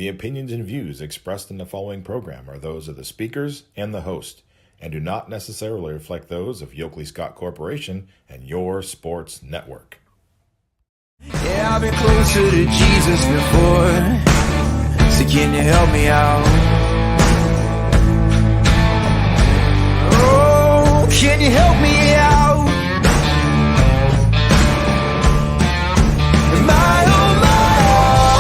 The opinions and views expressed in the following program are those of the speakers and the host, and do not necessarily reflect those of Yoakley Scott Corporation and your sports network. Yeah, I've been closer to Jesus before, so can you help me out? Oh, can you help me out? Am I on my own?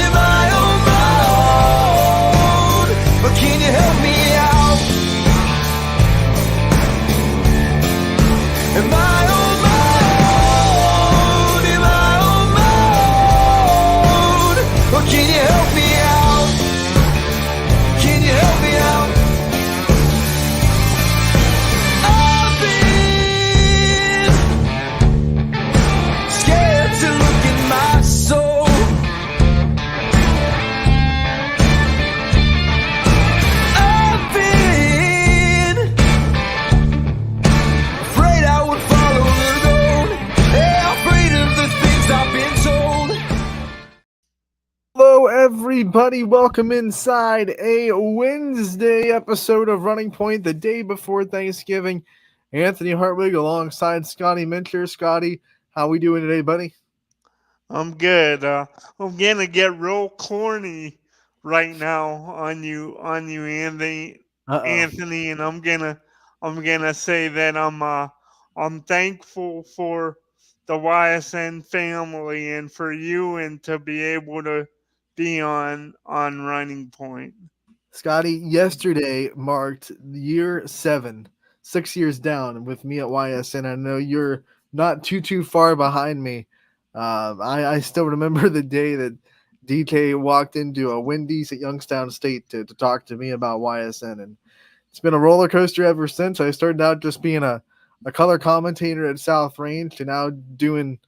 Am I on my own? But can you help me out? Am I on my own? Am I on my own? Or can you help me out? Can you help me out? I've been scared to look in my soul. I've been afraid I would follow the road. Yeah, afraid of the things I've been told. Hello, everybody. Welcome inside a Wednesday episode of Running Point, the day before Thanksgiving. Anthony Hartwig alongside Scotty Mincher. Scotty, how we doing today, buddy? I'm good. I'm gonna get real corny right now on you, Anthony. Anthony, and I'm gonna say that I'm thankful for the YSN family and for you and to be able to be on Running Point. Scotty, yesterday marked year 7, 6 years down with me at YSN. I know you're not too far behind me. I still remember the day that DK walked into a Wendy's at Youngstown State to talk to me about YSN, and it's been a roller coaster ever since. I started out just being a color commentator at South Range to now doing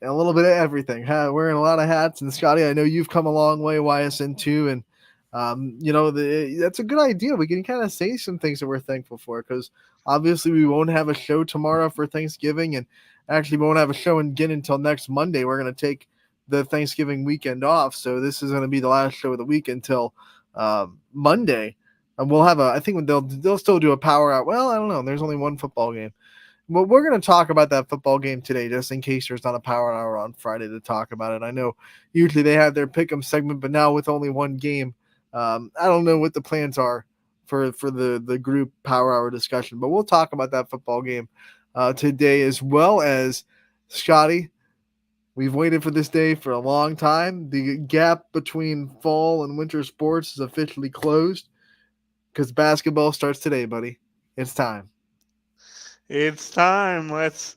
a little bit of everything, wearing a lot of hats. And Scotty, I know you've come a long way, YSN too, and that's a good idea. We can kind of say some things that we're thankful for, because obviously we won't have a show tomorrow for Thanksgiving, and actually we won't have a show again until next Monday. We're going to take the Thanksgiving weekend off, so this is going to be the last show of the week until Monday. And we'll have I think they'll still do a power out. Well, I don't know. There's only one football game. But we're going to talk about that football game today, just in case there's not a power hour on Friday to talk about it. I know usually they have their pick'em segment, but now with only one game, I don't know what the plans are for the group power hour discussion, but we'll talk about that football game today, as well as Scotty. We've waited for this day for a long time. The gap between fall and winter sports is officially closed because basketball starts today, buddy. It's time. It's time. Let's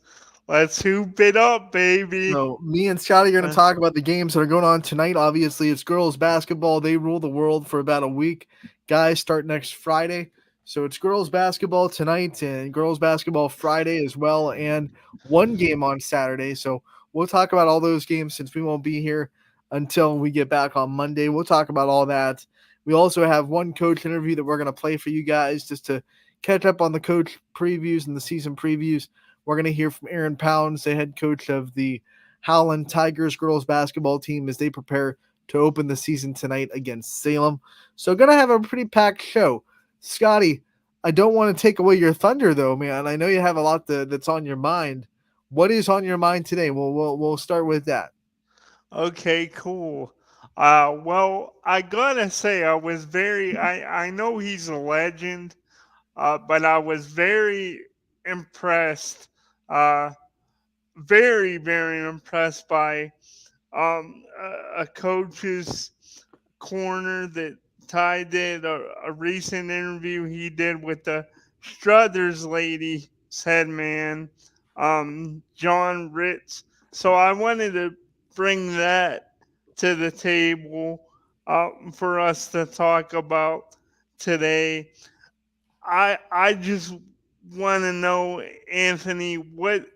hoop it up, baby. So me and Scotty are going to talk about the games that are going on tonight. Obviously, it's girls basketball. They rule the world for about a week. Guys start next Friday. So it's girls basketball tonight and girls basketball Friday as well, and one game on Saturday. So we'll talk about all those games since we won't be here until we get back on Monday. We'll talk about all that. We also have one coach interview that we're going to play for you guys just to catch up on the coach previews and the season previews. We're going to hear from Aaron Pounds, the head coach of the Howland Tigers girls basketball team, as they prepare to open the season tonight against Salem. So going to have a pretty packed show. Scotty, I don't want to take away your thunder, though, man. I know you have a lot that's on your mind. What is on your mind today? We'll start with that. Okay, cool. Well, I gotta say, I know he's a legend, but I was very impressed, very, very impressed by a coach's corner that Ty did, a recent interview he did with the Struthers lady head man, John Ritz. So I wanted to bring that to the table for us to talk about today. I just want to know, Anthony, what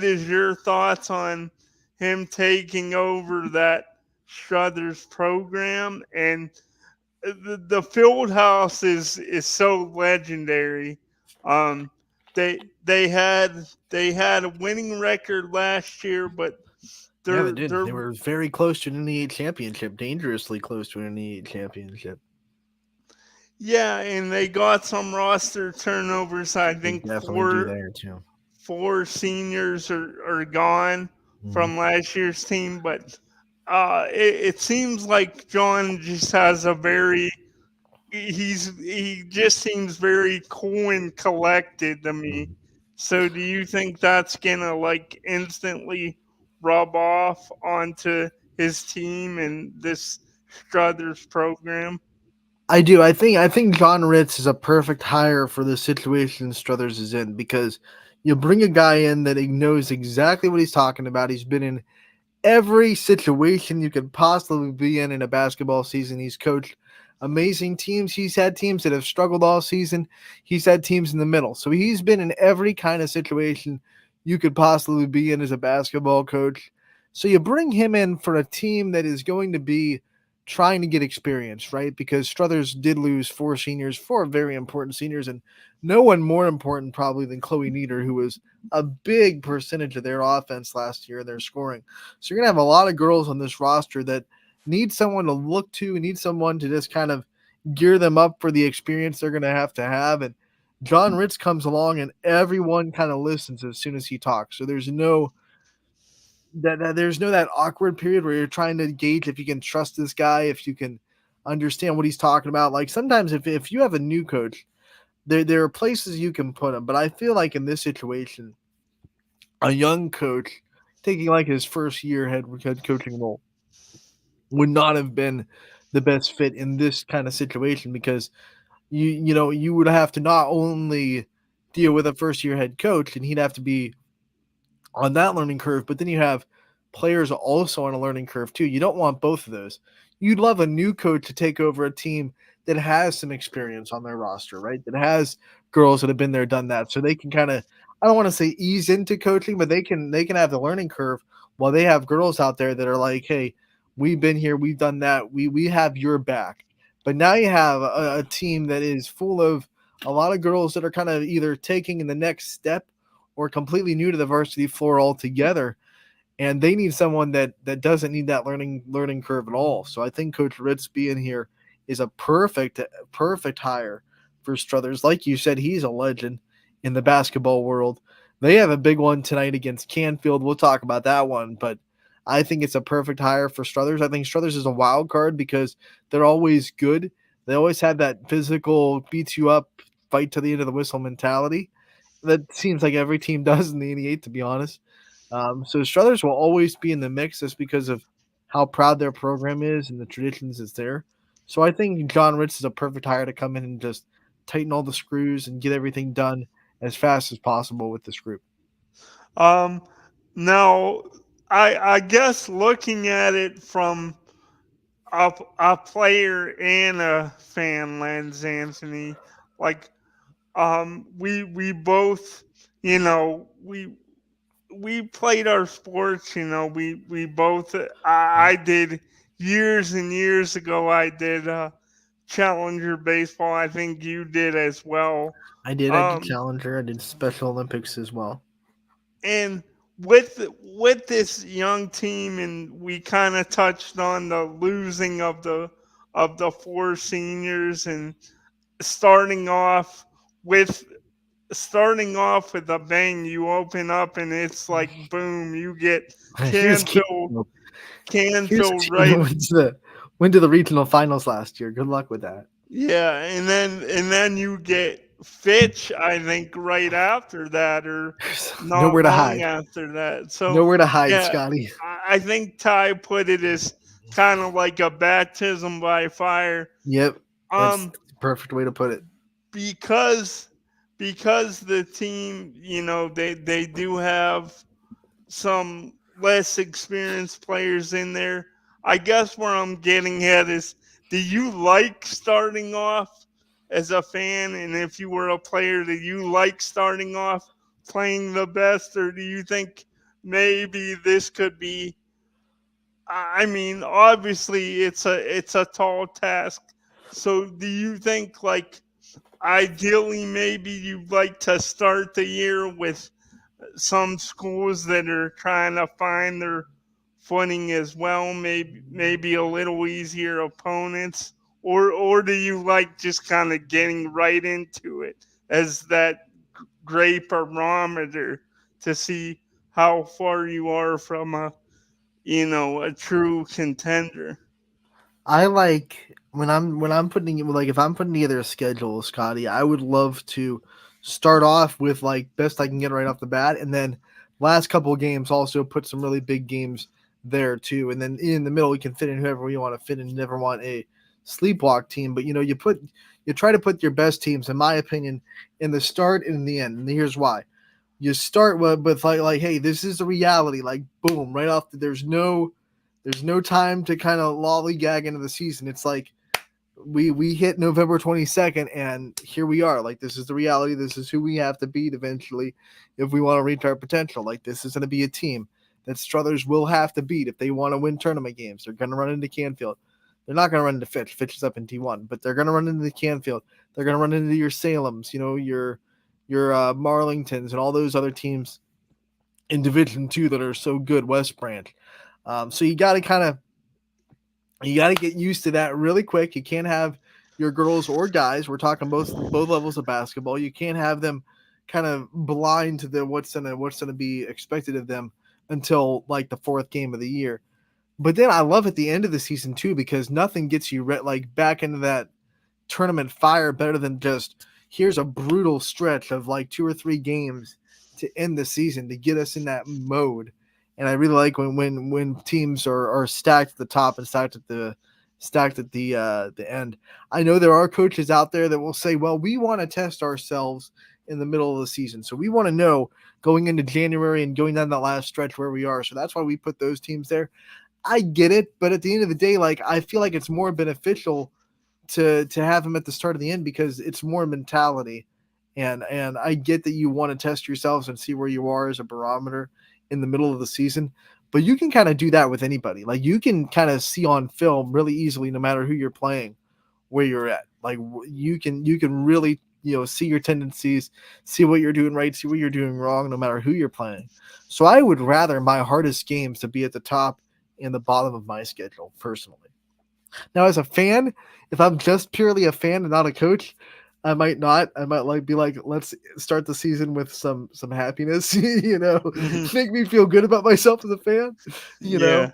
is your thoughts on him taking over that Struthers program? And the field house is so legendary. They had a winning record last year, but Yeah, they They're did. They were very close to an NE8 championship, dangerously close to an NE8 championship. yeah, and they got some roster turnovers. I They think definitely do there too. four seniors are gone Mhm. from last year's team, but it seems like John just has a very he just seems very cool and collected to me. Mhm. So do you think that's gonna like instantly rub off onto his team and this Struthers program? I do. I think John Ritz is a perfect hire for the situation Struthers is in because you bring a guy in that he knows exactly what he's talking about. He's been in every situation you could possibly be in a basketball season. He's coached amazing teams. He's had teams that have struggled all season. He's had teams in the middle. So he's been in every kind of situation you could possibly be in as a basketball coach. So you bring him in for a team that is going to be trying to get experience, right? Because Struthers did lose four seniors, four very important seniors, and no one more important probably than Chloe Nieder, who was a big percentage of their offense last year, their scoring. So you're gonna have a lot of girls on this roster that need someone to look to, and need someone to just kind of gear them up for the experience they're gonna have to have. And John Ritz comes along, and everyone kind of listens as soon as he talks. So there's no there's no that awkward period where you're trying to gauge if you can trust this guy, if you can understand what he's talking about. Like sometimes if you have a new coach, there are places you can put him, but I feel like in this situation, a young coach taking like his first year head coaching role would not have been the best fit in this kind of situation because you would have to not only deal with a first year head coach and he'd have to be on that learning curve, but then you have players also on a learning curve too. You don't want both of those. You'd love a new coach to take over a team that has some experience on their roster, right? That has girls that have been there, done that, so they can kind of, I don't want to say ease into coaching, but they can have the learning curve while they have girls out there that are like, hey, we've been here, we've done that, we have your back. But now you have a team that is full of a lot of girls that are kind of either taking the next step or completely new to the varsity floor altogether, and they need someone that doesn't need that learning curve at all. So I think Coach Ritz being here is a perfect hire for Struthers. Like you said, he's a legend in the basketball world. They have a big one tonight against Canfield. We'll talk about that one, but I think it's a perfect hire for Struthers. I think Struthers is a wild card because they're always good. They always have that physical, beat you up, fight to the end of the whistle mentality that seems like every team does in the 88, to be honest. So Struthers will always be in the mix just because of how proud their program is and the traditions that's there. So I think John Ritz is a perfect hire to come in and just tighten all the screws and get everything done as fast as possible with this group. Um, Now, I guess looking at it from a player and a fan lens, Anthony, like we both, you know, we played our sports, you know, we both I did years and years ago. I did challenger baseball. I think you did as well. I did. I did Um, Challenger. I did Special Olympics as well. and with this young team, and we kind of touched on the losing of the four seniors, and starting off with a bang. You open up and it's like boom, you get Here's Canfield Keaton. Here's Canfield Keaton right. went to the regional finals last year. Good luck with that. Yeah, and then you get Fitch, I think, right after that, or There's not nowhere to long hide. after that. So Nowhere to hide, yeah, Scotty. I think Ty put it as kind of like a baptism by fire. Yep, that's Um, the perfect way to put it. because the team, you know, they do have some less experienced players in there. I guess where I'm getting at is, do you like starting off as a fan? And if you were a player, do you like starting off playing the best? Or do you think maybe this could be, I mean, obviously it's a tall task. So do you think like ideally maybe you'd like to start the year with some schools that are trying to find their footing as well, maybe a little easier opponents, or do you like just kind of getting right into it as that great barometer to see how far you are from a true contender? I like when I'm putting like if I'm putting together a schedule, Scotty, I would love to start off with like best I can get right off the bat, and then last couple of games also put some really big games there too, and then in the middle we can fit in whoever we want to fit in. You never want a sleepwalk team, but you try to put your best teams, in my opinion, in the start and in the end. And here's why: you start with like hey, this is the reality, like boom, right off. There's no time to kind of lollygag into the season. It's like we hit November 22nd and here we are. Like this is the reality. This is who we have to beat eventually if we want to reach our potential. Like this is going to be a team that Struthers will have to beat if they want to win tournament games. They're going to run into Canfield. They're not going to run into Fitch. Fitch is up in T1, but they're going to run into the Canfield. They're going to run into your Salems, your Marlingtons and all those other teams in Division Two that are so good, West Branch. So you got to get used to that really quick. You can't have your girls or guys. We're talking both levels of basketball. You can't have them kind of blind to the what's gonna be expected of them until like the fourth game of the year. But then I love at the end of the season too because nothing gets you like back into that tournament fire better than just here's a brutal stretch of like 2 or 3 games to end the season to get us in that mode. And I really like when teams are stacked at the top and stacked at the end. I know there are coaches out there that will say, well, we want to test ourselves in the middle of the season. So we want to know going into January and going down that last stretch where we are. So that's why we put those teams there. I get it, but at the end of the day, like I feel like it's more beneficial to have him at the start of the end because it's more mentality. And I get that you want to test yourselves and see where you are as a barometer in the middle of the season, but you can kind of do that with anybody. Like you can kind of see on film really easily, no matter who you're playing, where you're at. Like you can really see your tendencies, see what you're doing right, see what you're doing wrong, no matter who you're playing. So I would rather my hardest games to be at the top and the bottom of my schedule personally. Now, as a fan, if I'm just purely a fan and not a coach, I might not. I might be like, let's start the season with some happiness, Mhm. make me feel good about myself as a fan, you know,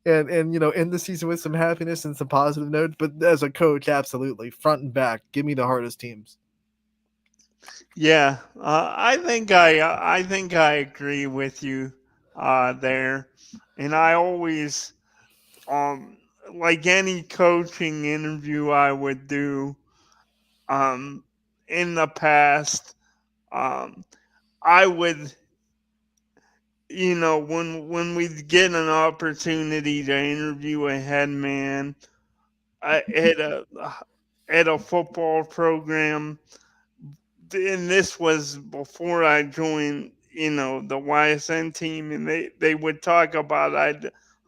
Yeah. and end the season with some happiness and some positive notes. But as a coach, absolutely, front and back, give me the hardest teams. Yeah, I think I agree with you there, and I always um like any coaching interview I would do um in the past, um I would, when we get an opportunity to interview a head man at a football program, and this was before I joined, the YSN team, and they would talk about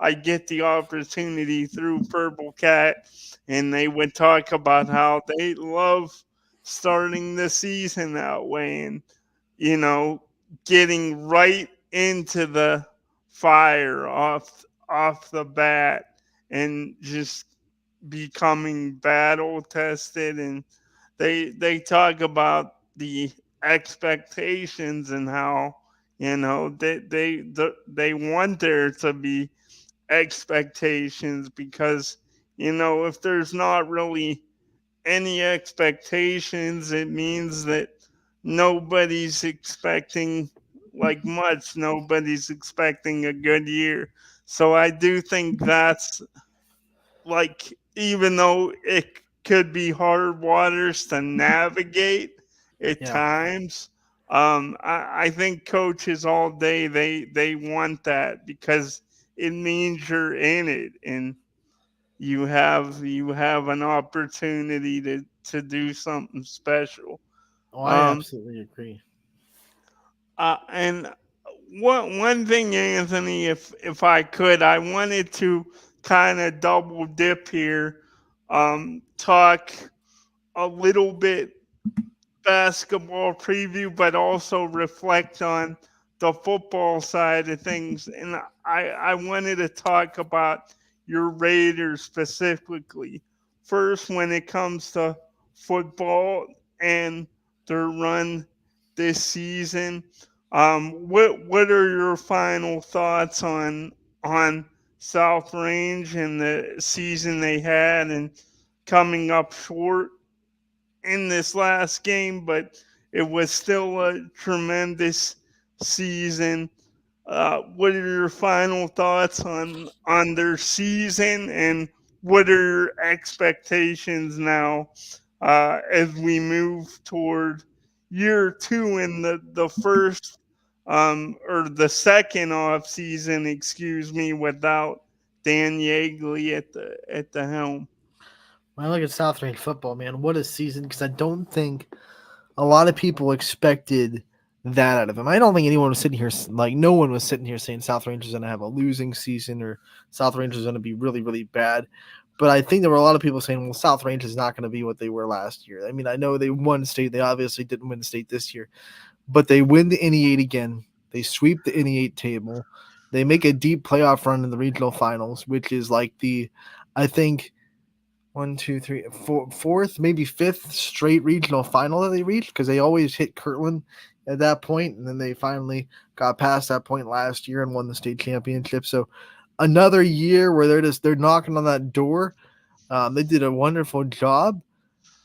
I get the opportunity through Purple Cat, and they would talk about how they love starting the season that way, and you know, getting right into the fire off the bat, and just becoming battle tested, and they talk about the expectations and how they want there to be expectations, because if there's not really any expectations, it means that nobody's expecting like much. Nobody's expecting a good year. So I do think that's, like, even though it could be hard waters to navigate at Yeah. times, I think coaches all day, they want that, because it means you're in it, and you have an opportunity to do something special. Oh, I Um, absolutely agree. and one thing, Anthony, if I could, I wanted to kind of double dip here, talk a little bit basketball preview, but also reflect on the football side of things, and I wanted to talk about your Raiders specifically. First, when it comes to football and their run this season, what are your final thoughts on South Range and the season they had and coming up short in this last game, but it was still a tremendous season. What are your final thoughts on their season, and what are your expectations now as we move toward year two in the first or the second off season, excuse me, without Dan Yeagley at the helm? When I look at South Range football, man, what a season! Because I don't think a lot of people expected that out of him. I don't think anyone was sitting here like no one was sitting here saying South Range is going to have a losing season or South Range is going to be really, really bad. But I think there were a lot of people saying, well, South Range is not going to be what they were last year. I mean, I know they won state. They obviously didn't win state this year, but they win the NE8 again. They sweep the NE8 table. They make a deep playoff run in the regional finals, which is like I think, one, two, three, fourth, maybe fifth straight regional final that they reached because they always hit Kirtland at that point, and then they finally got past that point last year and won the state championship. So another year where they're knocking on that door. They did a wonderful job.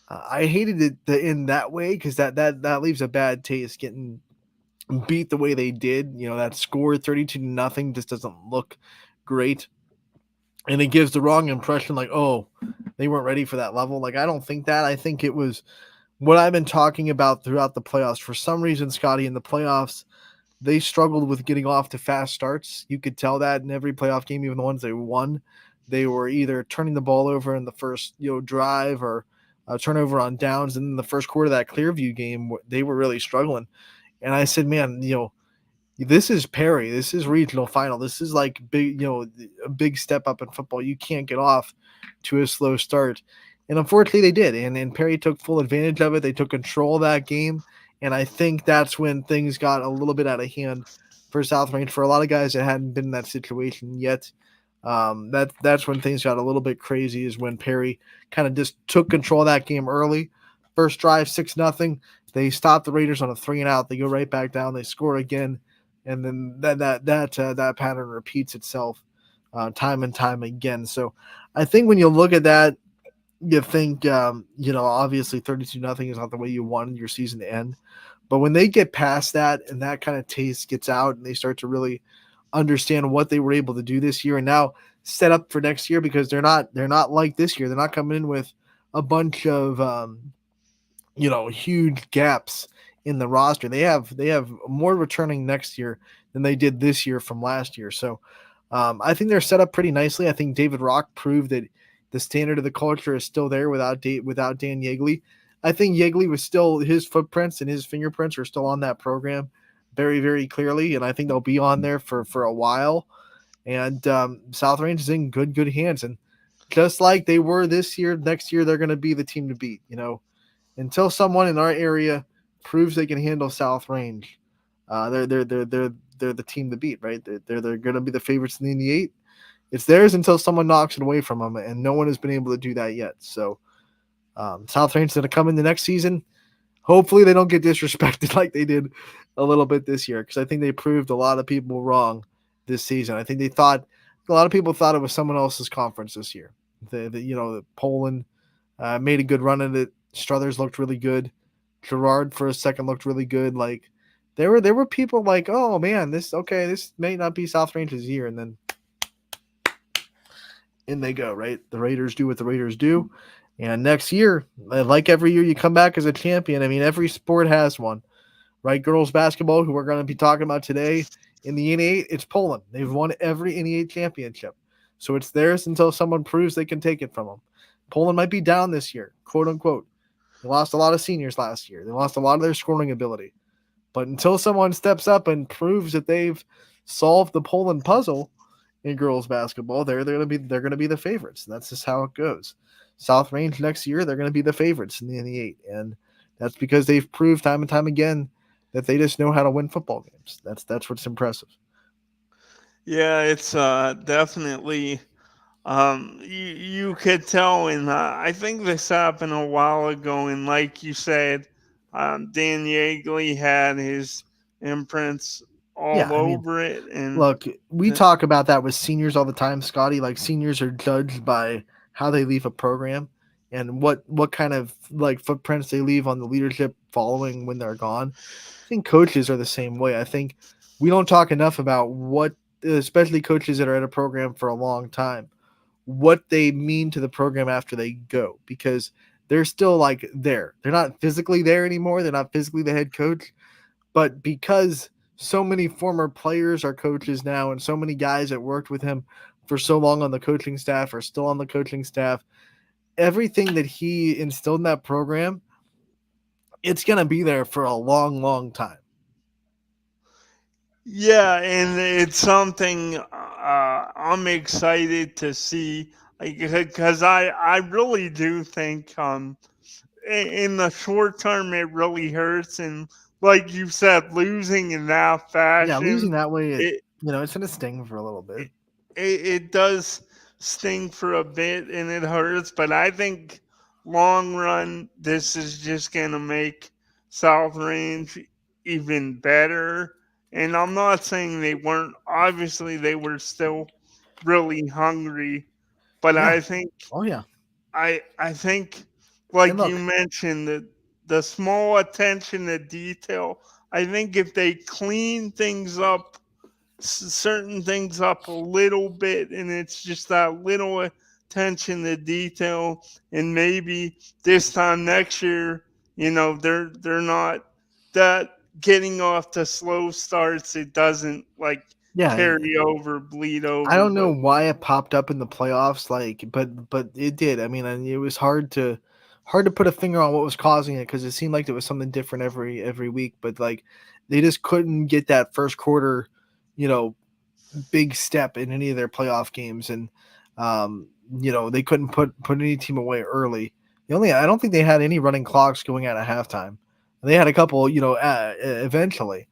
I hated it to end that way because that leaves a bad taste getting beat the way they did. You know, that score 32-0 just doesn't look great. And it gives the wrong impression, like, oh, they weren't ready for that level. Like, I don't think that. I think it was what I've been talking about throughout the playoffs. For some reason, Scotty, in the playoffs, they struggled with getting off to fast starts. You could tell that in every playoff game, even the ones they won. They were either turning the ball over in the first drive or turnover on downs. And in the first quarter of that Clearview game, they were really struggling. And I said, man, this is Perry. This is regional final. This is like big, a big step up in football. You can't get off to a slow start. And unfortunately they did. And Perry took full advantage of it. They took control of that game. And I think that's when things got a little bit out of hand for South Range. For a lot of guys that hadn't been in that situation yet, that's when things got a little bit crazy, is when Perry kind of just took control of that game early. First drive, 6-0. They stop the Raiders on a 3-and-out. They go right back down. They score again. And then that pattern repeats itself time and time again. So I think when you look at that, you think, obviously 32-0 is not the way you wanted your season to end. But when they get past that and that kind of taste gets out and they start to really understand what they were able to do this year and now set up for next year, because they're not like this year. They're not coming in with a bunch of huge gaps in the roster. They have more returning next year than they did this year from last year. So I think they're set up pretty nicely. I think David Rock proved that the standard of the culture is still there without Dan Yeagley. I think Yeagley was still, his footprints and his fingerprints are still on that program very, very clearly. And I think they'll be on there for a while. And South Range is in good hands. And just like they were this year, next year, they're going to be the team to beat, until someone in our area proves they can handle South Range. They're the team to beat, right? They're going to be the favorites in the 8. It's theirs until someone knocks it away from them, and no one has been able to do that yet. So South Range is going to come in the next season. Hopefully they don't get disrespected like they did a little bit this year, because I think they proved a lot of people wrong this season. I think a lot of people thought it was someone else's conference this year. The Poland made a good run at it. Struthers looked really good. Gerard for a second looked really good. Like there were people like, oh man, this may not be South Range's year, and then in they go, right? The Raiders do what the Raiders do. And next year, like every year, you come back as a champion. I mean, every sport has one, right? Girls basketball, who we're going to be talking about today in the NE8, it's Poland. They've won every NE8 championship. So it's theirs until someone proves they can take it from them. Poland might be down this year, quote unquote. They lost a lot of seniors last year. They lost a lot of their scoring ability. But until someone steps up and proves that they've solved the Poland puzzle in girls basketball, they're going to be the favorites. And that's just how it goes. South Range next year, they're going to be the favorites in the NE8, and that's because they've proved time and time again that they just know how to win football games. That's what's impressive. Yeah, it's definitely you could tell, and I think this happened a while ago, and like you said, Dan Yeagley had his imprints Yeah, all I mean, over it, and look, we th- talk about that with seniors all the time, Scotty. Like seniors are judged by how they leave a program and what kind of like footprints they leave on the leadership following when they're gone. I think coaches are the same way. I think we don't talk enough about what, especially coaches that are at a program for a long time, what they mean to the program after they go, because they're still like there. They're not physically there anymore. They're not physically the head coach, but because so many former players are coaches now and so many guys that worked with him for so long on the coaching staff are still on the coaching staff, everything that he instilled in that program, it's going to be there for a long, long time. yeah, and it's something I'm excited to see, because I really do think in the short term it really hurts, and like you said, losing in that Yeah, losing fashion, that way, it it's going to sting for a little bit. it does sting for a bit and it hurts, but I think long run this is just gonna make South Range even better. And I'm not saying they weren't, obviously they were still really hungry, but Yeah. I think Oh, yeah. I think And like you look, mentioned, the small attention to detail, I think if they clean things up, certain things up a little bit, and it's just that little attention to detail, and maybe this time next year, they're not that getting off to slow starts, it doesn't like yeah, carry over, bleed I over. don't know But why it popped up in the playoffs, like, but it did. I mean, and it was hard to put a finger on what was causing it because it seemed like there was something different every week. But like, they just couldn't get that first quarter, you know, big step in any of their playoff games, and they couldn't put any team away early. I don't think they had any running clocks going out at halftime. They had a couple, eventually,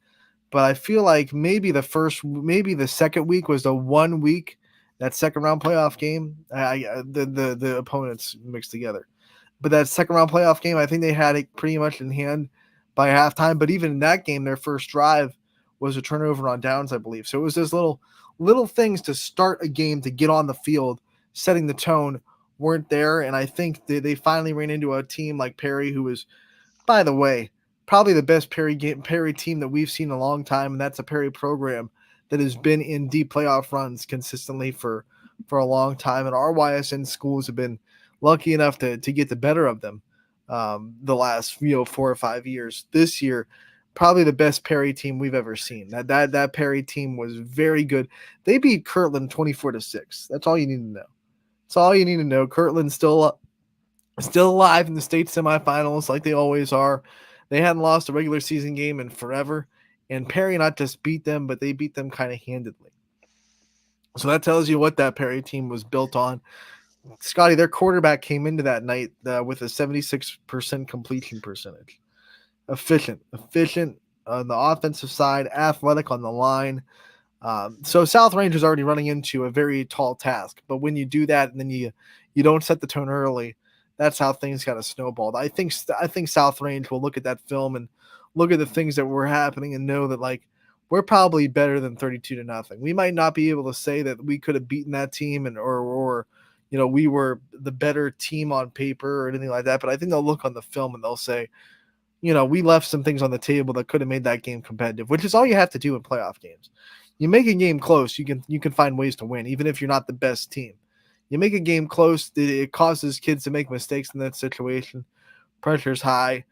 but I feel like maybe the second week was the one week, that second round playoff game. The opponents mixed together, but that second round playoff game, I think they had it pretty much in hand by halftime. But even in that game, their first drive was a turnover on downs, I believe. So it was those little things to start a game, to get on the field, setting the tone, weren't there. And I think they finally ran into a team like Perry, who was, by the way, probably the best Perry team that we've seen in a long time, and that's a Perry program that has been in deep playoff runs consistently for a long time. And our YSN schools have been lucky enough to get the better of them the last 4 or 5 years. This year, probably the best Perry team we've ever seen. That Perry team was very good. They beat Kirtland 24-6. That's all you need to know. That's all you need to know. Kirtland's still alive in the state semifinals like they always are. They hadn't lost a regular season game in forever. And Perry not just beat them, but they beat them kind of handedly. So that tells you what that Perry team was built on. Scotty, their quarterback came into that night with a 76% completion percentage. Efficient on the offensive side, athletic on the line. So South Range is already running into a very tall task. But when you do that and then you don't set the tone early, that's how things got to snowball. I think South Range will look at that film and look at the things that were happening and know that, like, we're probably better than 32-0. We might not be able to say that we could have beaten that team and or we were the better team on paper or anything like that. But I think they'll look on the film and they'll say, we left some things on the table that could have made that game competitive, which is all you have to do in playoff games. You make a game close, you can find ways to win, even if you're not the best team. You make a game close, it causes kids to make mistakes in that situation. Pressure's high.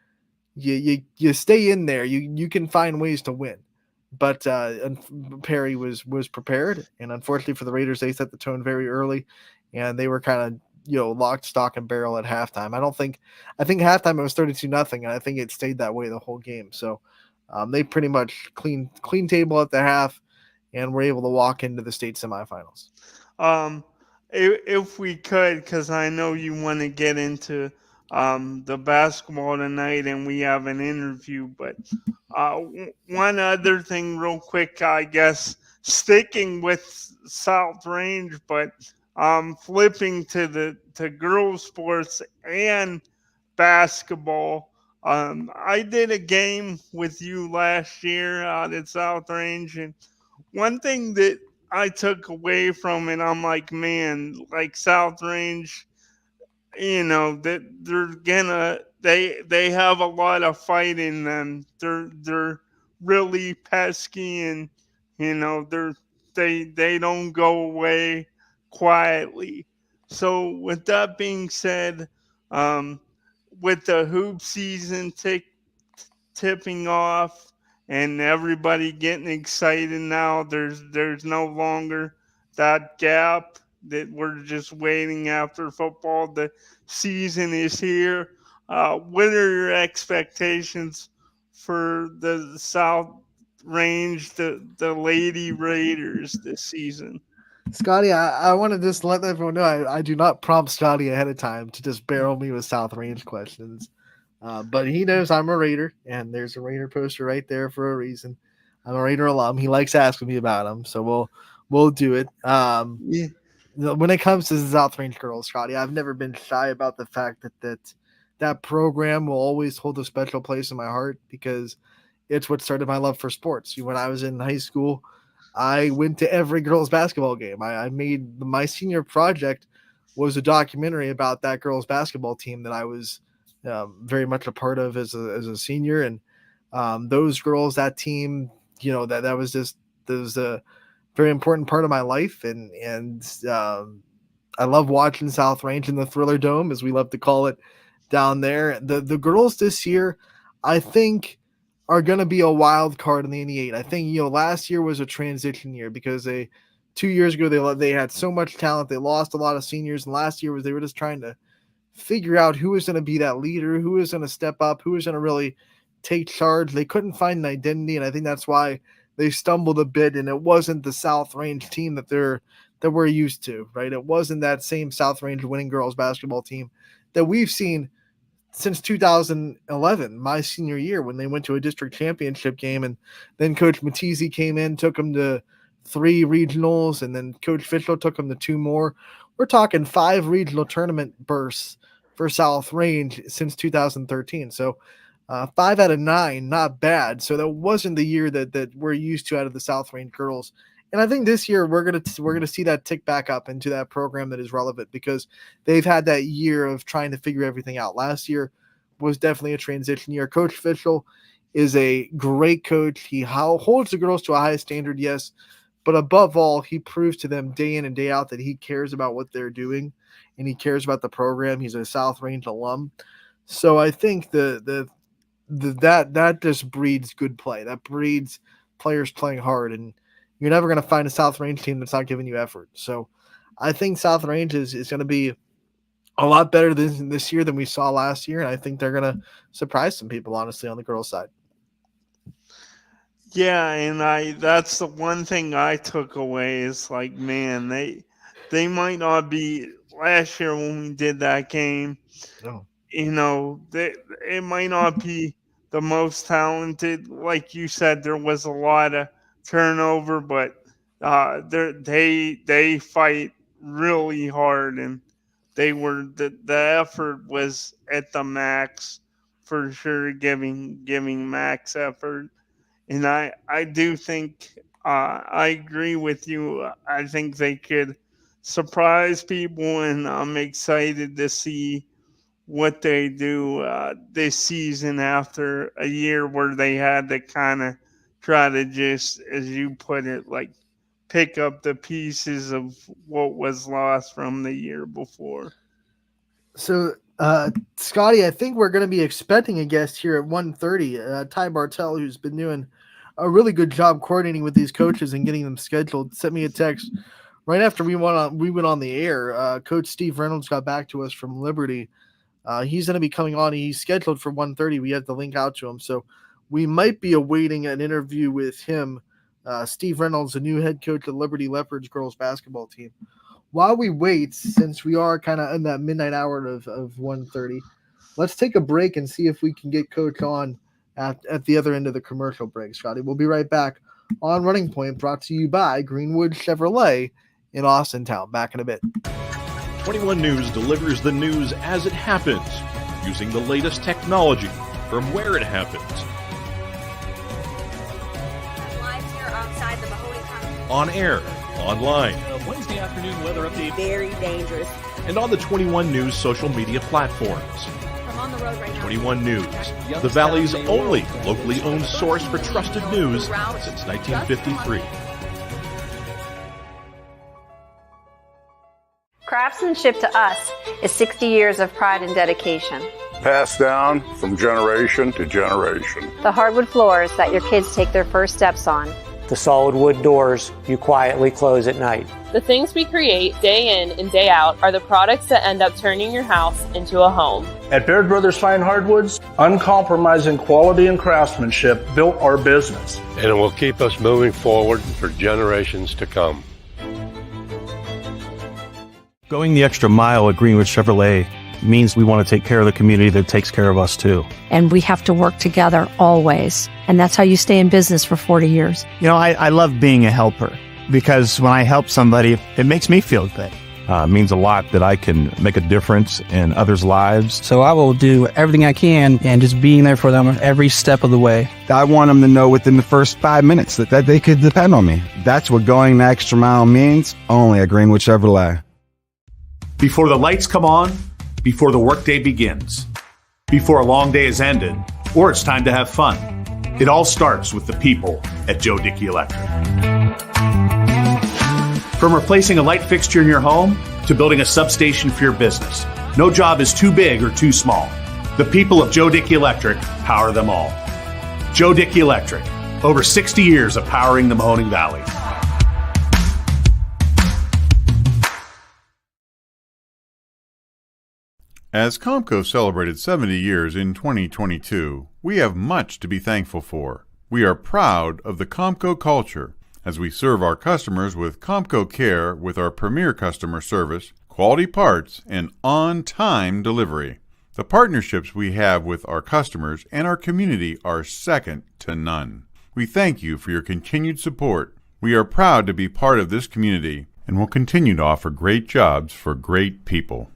You stay in there. You can find ways to win. But Perry was prepared, and unfortunately for the Raiders, they set the tone very early, and they were kind of locked, stock, and barrel at halftime. I think halftime it was 32-0, and I think it stayed that way the whole game. So they pretty much clean table at the half, and were able to walk into the state semifinals. um, if we could, because I know you want to get into the basketball tonight, and we have an interview. But one other thing, real quick, I guess, sticking with South Range, but flipping to the girls' sports and basketball. I did a game with you last year out at South Range, and one thing that I took away from it, I'm like, man, like South Range, that they're gonna they have a lot of fight in them. They're really pesky, and they don't go away quietly. So with that being said, um, with the hoop season tipping off and everybody getting excited now, there's no longer that gap that we're just waiting after football. The season is here. What are your expectations for the South Range, the Lady Raiders this season? Scotty, I want to just let everyone know I do not prompt Scotty ahead of time to just barrel me with South Range questions. But he knows I'm a Raider, and there's a Raider poster right there for a reason. I'm a Raider alum. He likes asking me about him, so we'll do it. Yeah. When it comes to the South Range girls, Scotty, I've never been shy about the fact that program will always hold a special place in my heart because it's what started my love for sports. When I was in high school, I went to every girls basketball game. I made my senior project was a documentary about that girls basketball team that I was very much a part of as a senior, and those girls, that team, that was just that was a very important part of my life, and I love watching South Range in the Thriller Dome, as we love to call it, down there. The girls this year, I think, are going to be a wild card in the 88. I think last year was a transition year because 2 years ago they had so much talent, they lost a lot of seniors, and last year was they were just trying to figure out who was going to be that leader, who was going to step up, who was going to really take charge. They couldn't find an identity, and I think that's why they stumbled a bit. And it wasn't the South Range team that we're used to, right? It wasn't that same South Range winning girls basketball team that we've seen since 2011, my senior year, when they went to a district championship game, and then Coach Matisse came in, took them to 3 regionals, and then Coach Fishel took them to 2 more. We're talking 5 regional tournament bursts for South Range since 2013. So 5 out of 9, not bad. So that wasn't the year that we're used to out of the South Range girls. And I think this year we're gonna see that tick back up into that program that is relevant because they've had that year of trying to figure everything out. Last year was definitely a transition year. Coach Fishel is a great coach. He holds the girls to a high standard, yes, but above all, he proves to them day in and day out that he cares about what they're doing and he cares about the program. He's a South Range alum, so I think that just breeds good play. That breeds players playing hard, and you're never going to find a South Range team that's not giving you effort. So I think South Range is going to be a lot better this year than we saw last year, and I think they're going to surprise some people, honestly, on the girls' side. Yeah, and that's the one thing I took away is like, man, they might not be last year when we did that game, No. it might not be the most talented. Like you said, there was a lot of turnover, but they fight really hard, and the effort was at the max for sure, giving max effort. And I do think I agree with you. I think they could surprise people, and I'm excited to see what they do this season after a year where they had to kind of try to just, as you put it, like pick up the pieces of what was lost from the year before. So, Scotty, I think we're going to be expecting a guest here at 1:30. Ty Bartell, who's been doing a really good job coordinating with these coaches and getting them scheduled, sent me a text right after we went on the air. Coach Steve Reynolds got back to us from Liberty. He's going to be coming on. He's scheduled for 1:30. We have the link out to him, so we might be awaiting an interview with him. Steve Reynolds, the new head coach of Liberty Leopards girls basketball team. While we wait, since we are kind of in that midnight hour of 1:30, let's take a break and see if we can get Coach on at the other end of the commercial break, Scotty. We'll be right back on Running Point, brought to you by Greenwood Chevrolet in Austintown. Back in a bit. 21 News delivers the news as it happens, using the latest technology from where it happens. Live here outside the Mahoney County. On air, online, Wednesday afternoon weather update. Very dangerous. and on the 21 News social media platforms. I'm on the road right now. 21 News, the Valley's only locally owned source for trusted news since 1953. Craftsmanship to us is 60 years of pride and dedication. Passed down from generation to generation. The hardwood floors that your kids take their first steps on. The solid wood doors you quietly close at night. The things we create day in and day out are the products that end up turning your house into a home. At Baird Brothers Fine Hardwoods, uncompromising quality and craftsmanship built our business. And it will keep us moving forward for generations to come. Going the extra mile at Greenwood Chevrolet means we want to take care of the community that takes care of us too. And we have to work together always. And that's how you stay in business for 40 years. You know, I love being a helper because when I help somebody, it makes me feel good. It means a lot that I can make a difference in others' lives. So I will do everything I can and just being there for them every step of the way. I want them to know within the first 5 minutes that they could depend on me. That's what going the extra mile means, only at Greenwood Chevrolet. Before the lights come on, before the workday begins, before a long day is ended, or it's time to have fun. It all starts with the people at Joe Dickey Electric. From replacing a light fixture in your home to building a substation for your business, no job is too big or too small. The people of Joe Dickey Electric power them all. Joe Dickey Electric, over 60 years of powering the Mahoning Valley. As Comco celebrated 70 years in 2022, we have much to be thankful for. We are proud of the Comco culture as we serve our customers with Comco Care with our premier customer service, quality parts, and on-time delivery. The partnerships we have with our customers and our community are second to none. We thank you for your continued support. We are proud to be part of this community and will continue to offer great jobs for great people.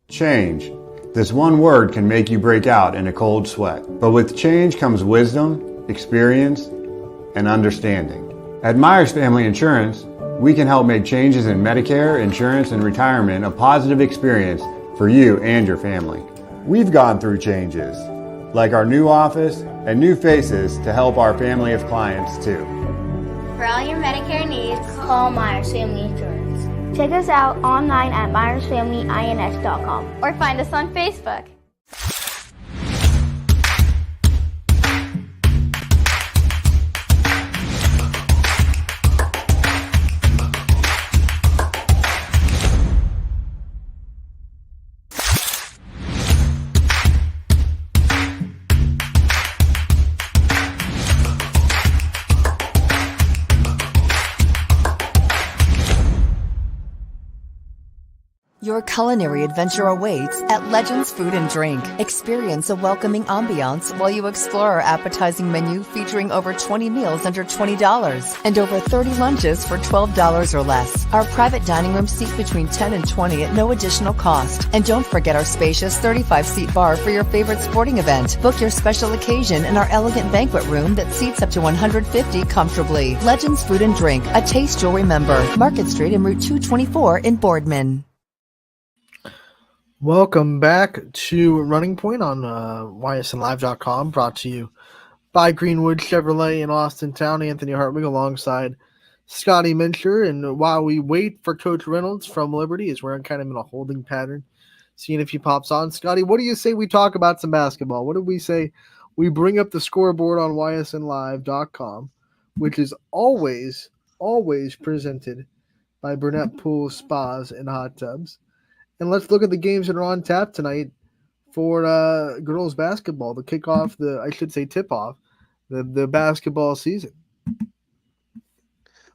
Change. This one word can make you break out in a cold sweat. But with change comes wisdom, experience, and understanding. At Myers Family Insurance, we can help make changes in Medicare, insurance, and retirement a positive experience for you and your family. We've gone through changes, like our new office and new faces to help our family of clients too. For all your Medicare needs, call Myers Family Insurance. Check us out online at MyersFamilyINS.com or find us on Facebook. Your culinary adventure awaits at Legends Food and Drink. Experience a welcoming ambiance while you explore our appetizing menu featuring over 20 meals under $20 and over 30 lunches for $12 or less. Our private dining room seat between 10 and 20 at no additional cost. And don't forget our spacious 35-seat bar for your favorite sporting event. Book your special occasion in our elegant banquet room that seats up to 150 comfortably. Legends Food and Drink, a taste you'll remember. Market Street and Route 224 in Boardman. Welcome back to Running Point on YSNLive.com, brought to you by Greenwood Chevrolet in Austintown. Anthony Hartwig alongside Scotty Mincher. And while we wait for Coach Reynolds from Liberty, as we're kind of in a holding pattern, seeing if he pops on. Scotty, what do you say we talk about some basketball? What did we say? We bring up the scoreboard on YSNLive.com, which is always presented by Burnett Pool Spas and Hot Tubs. And let's look at the games that are on tap tonight for girls basketball, the tip-off, the basketball season.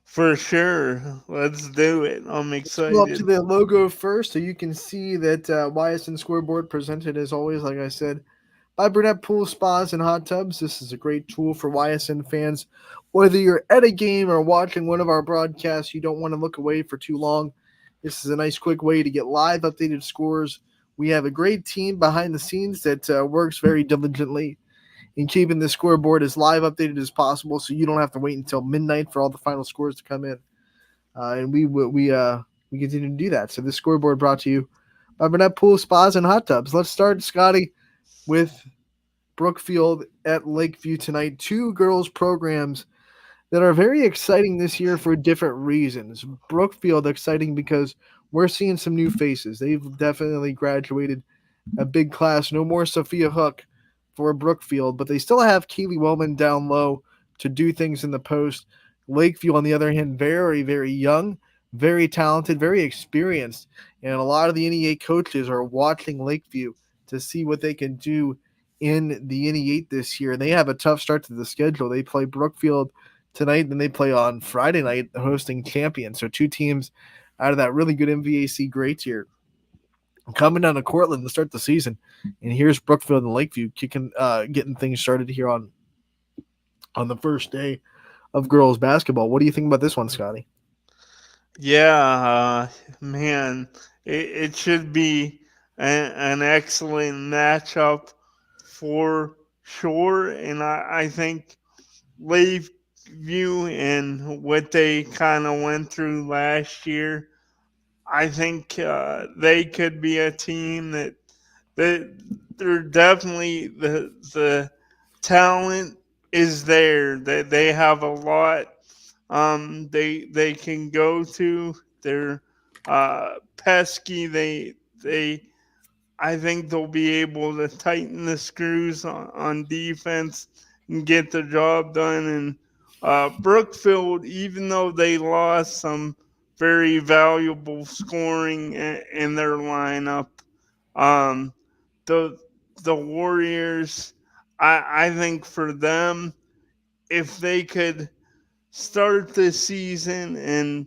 For sure. Let's do it. I'm Scroll up to excited. the logo first so you can see that YSN scoreboard presented as always, like I said, by Burnett Pool Spas and Hot Tubs. This is a great tool for YSN fans. Whether you're at a game or watching one of our broadcasts, you don't want to look away for too long. This is a nice, quick way to get live updated scores. We have a great team behind the scenes that works very diligently in keeping the scoreboard as live updated as possible, so you don't have to wait until midnight for all the final scores to come in. And we continue to do that. So this scoreboard brought to you by Burnett Pool Spas and Hot Tubs. Let's start, Scotty, with Brookfield at Lakeview tonight. Two girls programs that are very exciting this year for different reasons. Brookfield exciting because we're seeing some new faces. They've definitely graduated a big class. No more Sophia Hook for Brookfield, but they still have Keely Wellman down low to do things in the post. Lakeview, on the other hand, very, very young, very talented, very experienced, and a lot of the NEA coaches are watching Lakeview to see what they can do in the NE8 this year. They have a tough start to the schedule. They play Brookfield tonight, then they play on Friday night, hosting Champion. So two teams out of that really good MVAC great tier coming down to Cortland to start the season. And here's Brookfield and Lakeview getting things started here on the first day of girls basketball. What do you think about this one, Scotty? Yeah, man, it should be an excellent matchup for sure. And I think Lakeview and what they kind of went through last year, I think they could be a team that they're definitely the talent is there. They have a lot. They can go to. They're pesky. They I think they'll be able to tighten the screws on defense and get the job done. And Brookfield, even though they lost some very valuable scoring in their lineup, um, the the Warriors, I think for them, if they could start the season and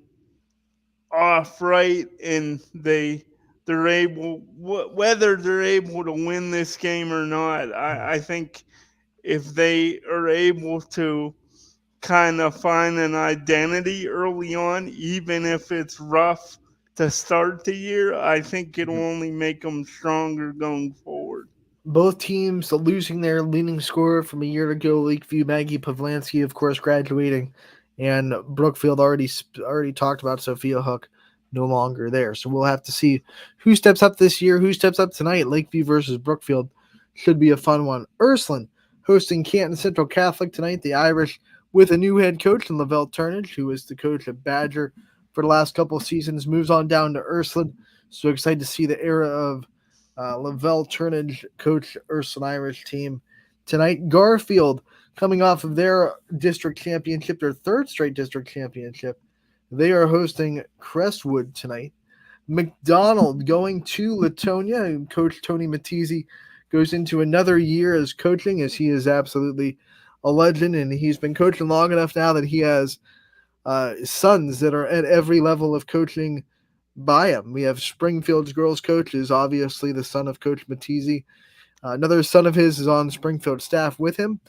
off right and they're able, whether they're able to win this game or not, I think if they are able to kind of find an identity early on, even if it's rough to start the year, I think it'll only make them stronger going forward. Both teams losing their leading scorer from a year ago, Lakeview, Maggie Pavlansky, of course, graduating, and Brookfield already talked about Sophia Hook, no longer there. So we'll have to see who steps up this year, who steps up tonight. Lakeview versus Brookfield should be a fun one. Ursuline hosting Canton Central Catholic tonight. The Irish with a new head coach in Lavelle Turnage, who was the coach of Badger for the last couple of seasons, moves on down to Ursuline. So excited to see the era of Lavelle Turnage coach Ursuline Irish team tonight. Garfield coming off of their district championship, their third straight district championship. They are hosting Crestwood tonight. McDonald going to Latonia, and Coach Tony Mattizi goes into another year as coaching, as he is absolutely a legend, and he's been coaching long enough now that he has sons that are at every level of coaching by him. We have Springfield's girls coach is obviously the son of Coach Mattizi. Another son of his is on Springfield staff with him,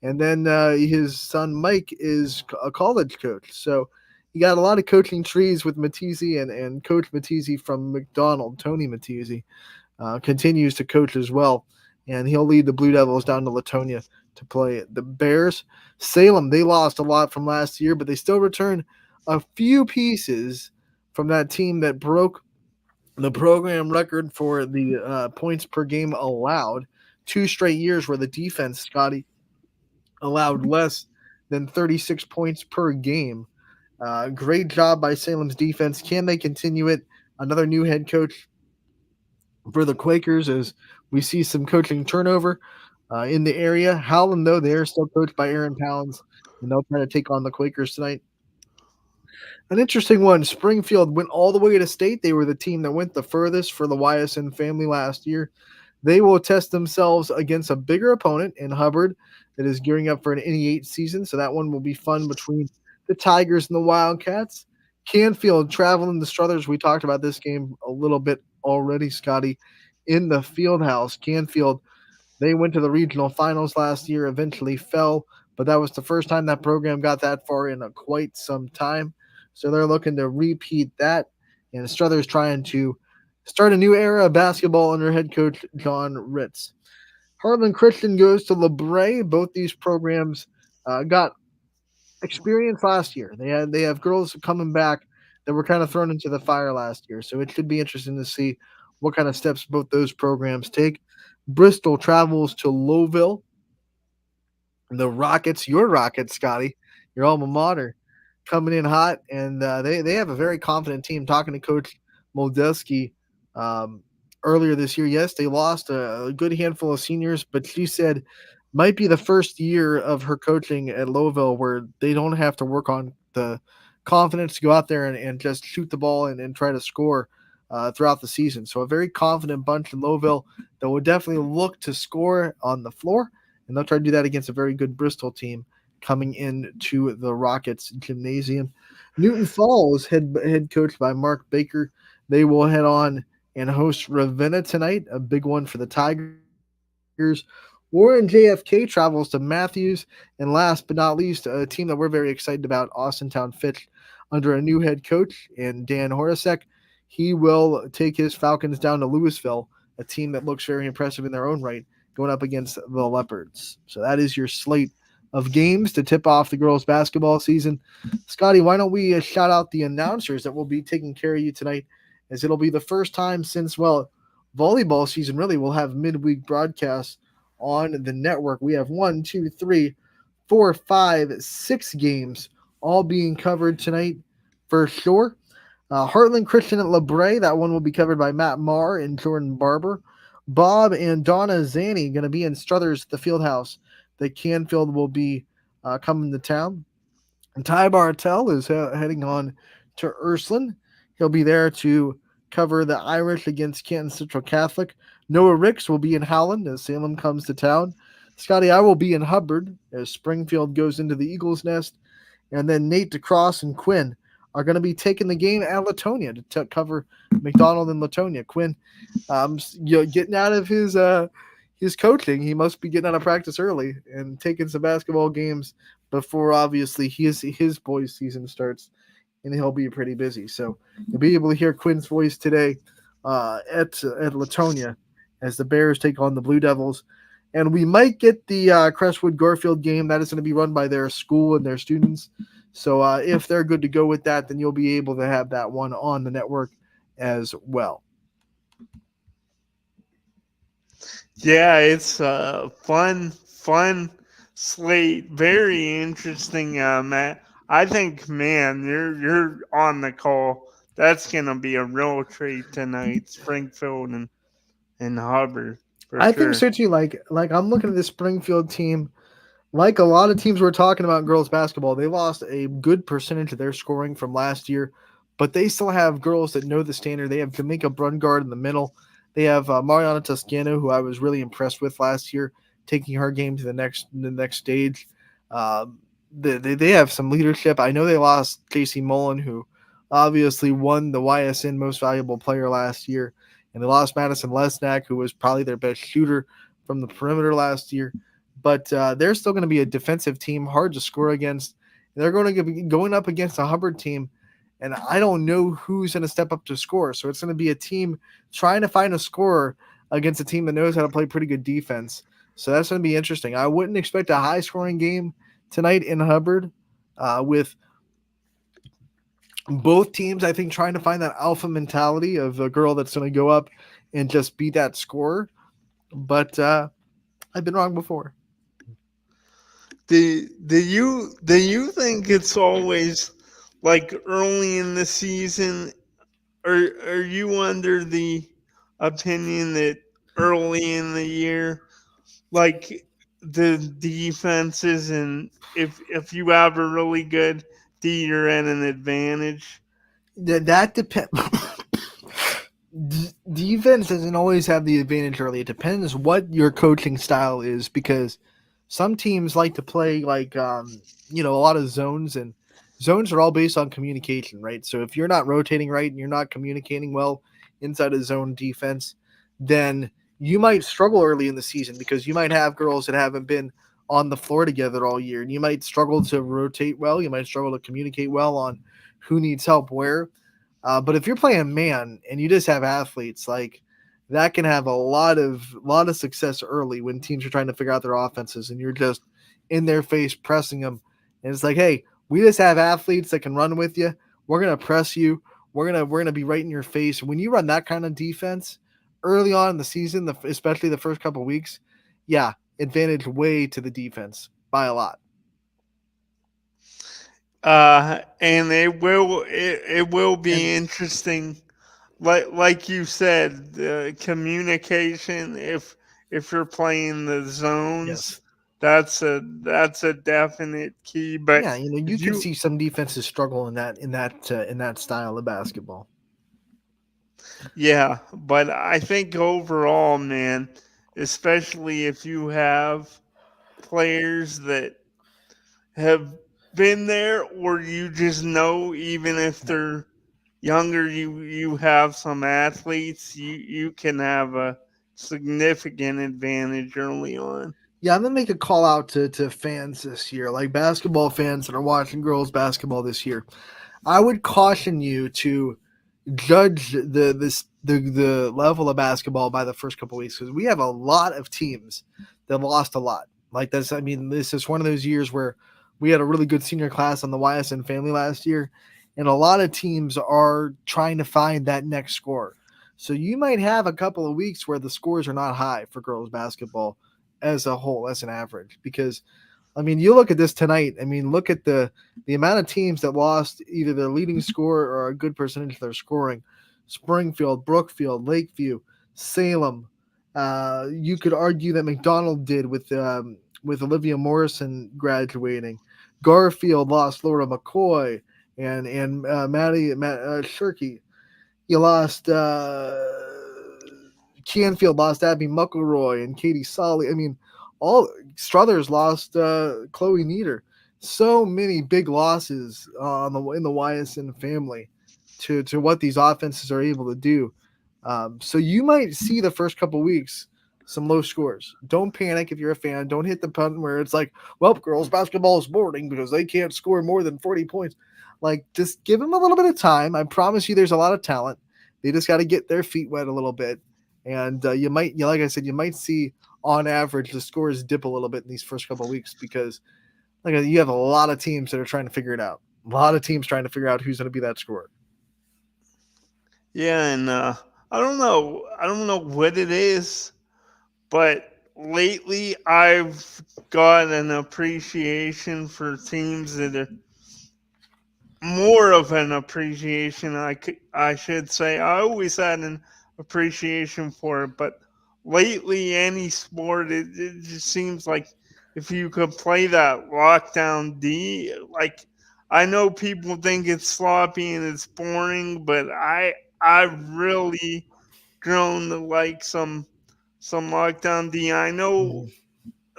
and then his son Mike is a college coach. So you got a lot of coaching trees with Mattizi, and Coach Mattizi from McDonald, Tony Mattizi, continues to coach as well, and he'll lead the Blue Devils down to Latonia to play the Bears. Salem, they lost a lot from last year, but they still return a few pieces from that team that broke the program record for the points per game allowed. 2 straight years where the defense, Scotty, allowed less than 36 points per game. Great job by Salem's defense. Can they continue it? Another new head coach for the Quakers as we see some coaching turnover in the area. Howland, though, they're still coached by Aaron Pounds, and they'll try to take on the Quakers tonight. An interesting one. Springfield went all the way to state. They were the team that went the furthest for the YSN family last year. They will test themselves against a bigger opponent in Hubbard that is gearing up for an NE8 season. So that one will be fun between the Tigers and the Wildcats. Canfield traveling the Struthers. We talked about this game a little bit already, Scotty, in the field house. Canfield, they went to the regional finals last year, eventually fell, but that was the first time that program got that far in quite some time. So they're looking to repeat that. And Struthers trying to start a new era of basketball under head coach John Ritz. Heartland Christian goes to LeBray. Both these programs got experience last year. They have girls coming back that were kind of thrown into the fire last year. So it should be interesting to see what kind of steps both those programs take. Bristol travels to Lowville. The Rockets, your Rockets, Scotty, your alma mater, coming in hot, and they have a very confident team. Talking to Coach Moldesky earlier this year, yes, they lost a good handful of seniors, but she said might be the first year of her coaching at Lowville where they don't have to work on the confidence to go out there and just shoot the ball and try to score throughout the season. So a very confident bunch in Lowville that will definitely look to score on the floor, and they'll try to do that against a very good Bristol team coming into the Rockets gymnasium. Newton Falls, head coached by Mark Baker, they will head on and host Ravenna tonight, a big one for the Tigers. Warren JFK travels to Matthews, and last but not least, a team that we're very excited about, Austintown Fitch, under a new head coach and Dan Horacek. He will take his Falcons down to Louisville, a team that looks very impressive in their own right, going up against the Leopards. So that is your slate of games to tip off the girls' basketball season. Scotty, why don't we shout out the announcers that will be taking care of you tonight, as it'll be the first time since, well, volleyball season really will have midweek broadcasts on the network. We have 1, 2, 3, 4, 5, 6 games all being covered tonight for sure. Heartland Christian at LeBray, that one will be covered by Matt Marr and Jordan Barber. Bob and Donna Zanny going to be in Struthers at the Fieldhouse. The Canfield will be coming to town. And Ty Bartell is heading on to Ursuline. He'll be there to cover the Irish against Canton Central Catholic. Noah Ricks will be in Howland as Salem comes to town. Scotty, I will be in Hubbard as Springfield goes into the Eagles Nest. And then Nate DeCross and Quinn are going to be taking the game at Latonia to cover McDonald and Latonia. Quinn, getting out of his coaching, he must be getting out of practice early and taking some basketball games before obviously his boys' season starts, and he'll be pretty busy. So you'll be able to hear Quinn's voice today at Latonia as the Bears take on the Blue Devils. And we might get the Crestwood Garfield game. That is going to be run by their school and their students. So if they're good to go with that, then you'll be able to have that one on the network as well. Yeah, it's a fun slate. Very interesting, Matt. I think, man, you're on the call. That's gonna be a real treat tonight, Springfield and Hubbard. I think so too. Like I'm looking at this Springfield team. Like a lot of teams we're talking about in girls basketball, they lost a good percentage of their scoring from last year, but they still have girls that know the standard. They have Jamaica Brungard in the middle. They have Mariana Toscano, who I was really impressed with last year, taking her game to the next stage. They have some leadership. I know they lost Casey Mullen, who obviously won the YSN Most Valuable Player last year, and they lost Madison Lesnack, who was probably their best shooter from the perimeter last year. But they're still going to be a defensive team, hard to score against. They're going to be going up against a Hubbard team, and I don't know who's going to step up to score. So it's going to be a team trying to find a scorer against a team that knows how to play pretty good defense. So that's going to be interesting. I wouldn't expect a high-scoring game tonight in Hubbard with both teams, I think, trying to find that alpha mentality of a girl that's going to go up and just beat that scorer. But I've been wrong before. Do you think it's always like early in the season, or are you under the opinion that early in the year, like the defenses, and if you have a really good D, you're at an advantage? That depends. Defense doesn't always have the advantage early. It depends what your coaching style is, because some teams like to play like a lot of zones, and zones are all based on communication, right? So if you're not rotating right and you're not communicating well inside a zone defense, then you might struggle early in the season because you might have girls that haven't been on the floor together all year, and you might struggle to rotate well. You might struggle to communicate well on who needs help where. But if you're playing man and you just have athletes, like that can have a lot of success early when teams are trying to figure out their offenses, and you're just in their face pressing them. And it's like, hey, we just have athletes that can run with you. We're gonna press you. We're gonna be right in your face. When you run that kind of defense early on in the season, especially the first couple of weeks, yeah, advantage way to the defense by a lot. And it will be interesting, like you said, the communication. If you're playing the zones, Yes. that's a definite key. But Yeah, you if can you see some defenses struggle in that style of basketball. Yeah, but I think overall, man, especially if you have players that have been there, or you just know, even if they're younger, you have some athletes, you can have a significant advantage early on. Yeah, I'm gonna make a call out to fans this year, like basketball fans that are watching girls basketball this year. I would caution you to judge the level of basketball by the first couple weeks, because we have a lot of teams that lost a lot. Like this, I mean, this is one of those years where we had a really good senior class on the YSN family last year, and a lot of teams are trying to find that next score. So you might have a couple of weeks where the scores are not high for girls basketball as a whole, as an average, because I mean, you look at this tonight. I mean, look at the amount of teams that lost either their leading scorer or a good percentage of their scoring. Springfield, Brookfield, Lakeview, Salem. You could argue that McDonald did with Olivia Morrison graduating. Garfield lost Laura McCoy and Matt Shirky. You lost Canfield lost Abby Muckleroy and Katie Solly. I mean, all Struthers lost Chloe Nieder. So many big losses in the YSN family to what these offenses are able to do. So you might see the first couple weeks some low scores. Don't panic if you're a fan. Don't hit the punt where it's like, well, girls basketball is boring because they can't score more than 40 points. Like, just give them a little bit of time. I promise you there's a lot of talent. They just got to get their feet wet a little bit. And like I said, you might see on average the scores dip a little bit in these first couple of weeks because you have a lot of teams that are trying to figure it out. A lot of teams trying to figure out who's going to be that scorer. Yeah, and I don't know what it is, but lately I've got an appreciation for teams that are more of an appreciation. I should say. I always had an appreciation for it, but lately any sport, it just seems like if you could play that lockdown D, like I know people think it's sloppy and it's boring, but I've really grown to like some lockdown D. I know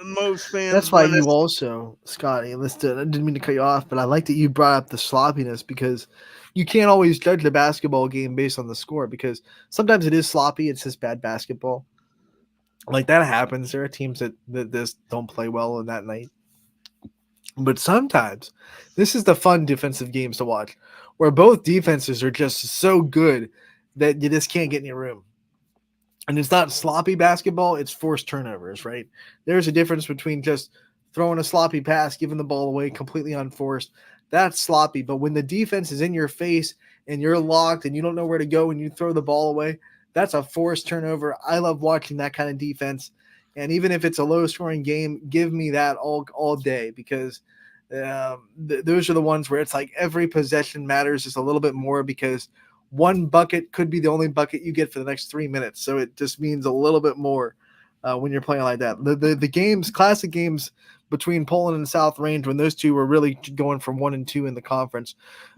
most fans That's why want you to. also, Scotty, listen, I didn't mean to cut you off, but I like that you brought up the sloppiness because you can't always judge the basketball game based on the score because sometimes it is sloppy. It's just bad basketball. Like that happens. There are teams that just don't play well in that night. But sometimes this is the fun defensive games to watch where both defenses are just so good that you just can't get in your room. And it's not sloppy basketball, it's forced turnovers, right? There's a difference between just throwing a sloppy pass, giving the ball away completely unforced. That's sloppy. But when the defense is in your face and you're locked and you don't know where to go and you throw the ball away, that's a forced turnover. I love watching that kind of defense. And even if it's a low scoring game, give me that all day because those are the ones where it's like every possession matters just a little bit more because one bucket could be the only bucket you get for the next 3 minutes. So it just means a little bit more when you're playing like that. The games, classic games between Poland and South Range, when those two were really going from 1 and 2 in the conference,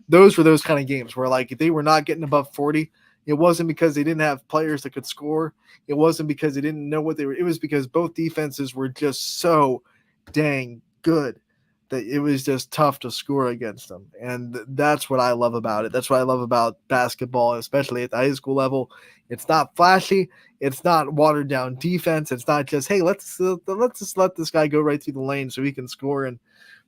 those were those kind of games where like if they were not getting above 40, it wasn't because they didn't have players that could score. It wasn't because they didn't know what they were. It was because both defenses were just so dang good that it was just tough to score against them. And that's what I love about it. That's what I love about basketball, especially at the high school level. It's not flashy. It's not watered down defense. It's not just, hey, let's just let this guy go right through the lane so he can score and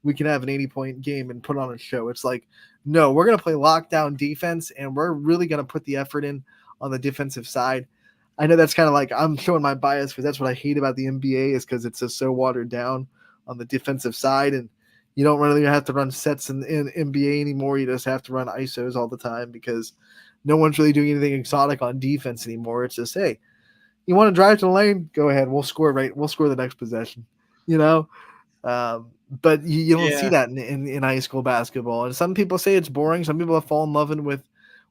we can have an 80-point game and put on a show. It's like, no, we're going to play lockdown defense, and we're really going to put the effort in on the defensive side. I know that's kind of like I'm showing my bias because that's what I hate about the NBA is because it's just so watered down on the defensive side, and you don't really have to run sets in NBA anymore. You just have to run ISOs all the time because no one's really doing anything exotic on defense anymore. It's just, hey, you want to drive to the lane? Go ahead. We'll score the next possession, you know? But you don't see that in high school basketball. And some people say it's boring. Some people have fallen in love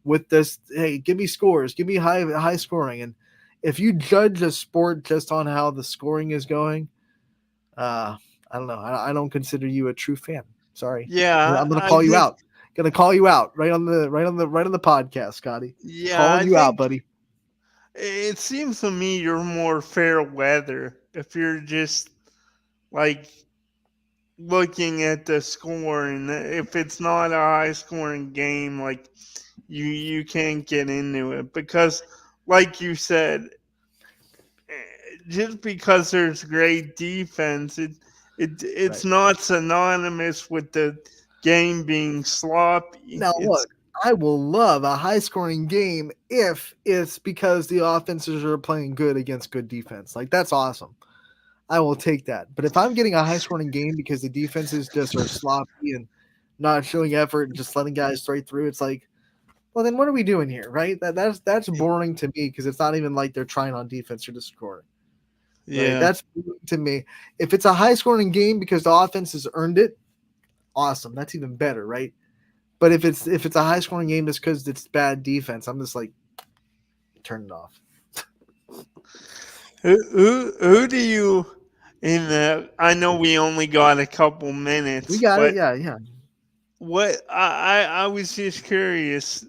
with this. Hey, give me scores, give me high scoring. And if you judge a sport just on how the scoring is going, I don't know. I don't consider you a true fan. Sorry. Yeah, I'm gonna I call you think, out. Gonna call you out right on the podcast, Scotty. Yeah, Calling I you out, think buddy. it seems to me you're more fair weather if you're just like looking at the score, and if it's not a high scoring game, like you can't get into it because, like you said, just because there's great defense, it's Right. not synonymous with the game being sloppy. Now look, I will love a high scoring game if it's because the offenses are playing good against good defense. Like that's awesome. I will take that. But if I'm getting a high scoring game because the defenses just are sloppy and not showing effort and just letting guys straight through, it's like, well, then what are we doing here, right? That's boring to me because it's not even like they're trying on defense or just scoring. Right? Yeah. That's boring to me. If it's a high scoring game because the offense has earned it, awesome. That's even better, right? But if it's a high scoring game just because it's bad defense, I'm just like, turn it off. Who do you in the? I know we only got a couple minutes. We got but it. Yeah. What I was just curious,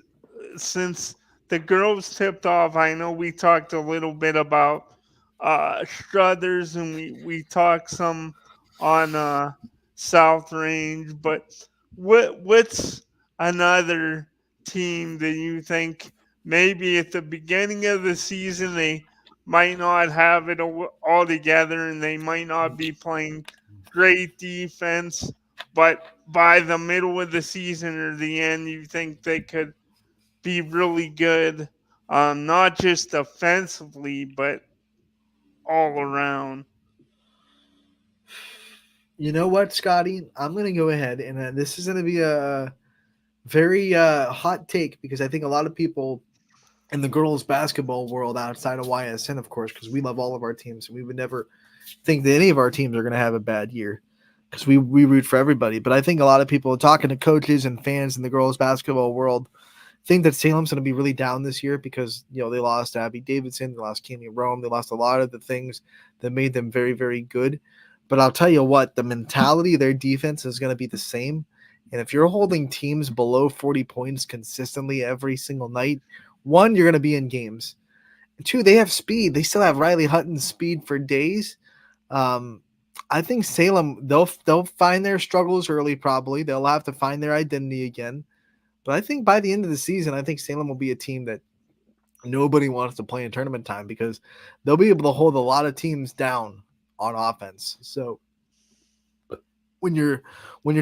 since the girls tipped off. I know we talked a little bit about Struthers, and we talked some on South Range. But what's another team that you think maybe at the beginning of the season they might not have it all together and they might not be playing great defense, but by the middle of the season or the end, you think they could be really good, not just offensively, but all around? You know what, Scotty? I'm going to go ahead, and this is going to be a very hot take because I think a lot of people in the girls' basketball world outside of YSN, of course, because we love all of our teams, and we would never think that any of our teams are going to have a bad year because we root for everybody. But I think a lot of people talking to coaches and fans in the girls' basketball world think that Salem's going to be really down this year because, they lost Abby Davidson, they lost Cammy Rome, they lost a lot of the things that made them very, very good. But I'll tell you what, the mentality of their defense is going to be the same. And if you're holding teams below 40 points consistently every single night, one, you're going to be in games. Two, they have speed. They still have Riley Hutton's speed for days. I think Salem, they'll find their struggles early probably. They'll have to find their identity again. But I think by the end of the season, I think Salem will be a team that nobody wants to play in tournament time because they'll be able to hold a lot of teams down on offense. So when you're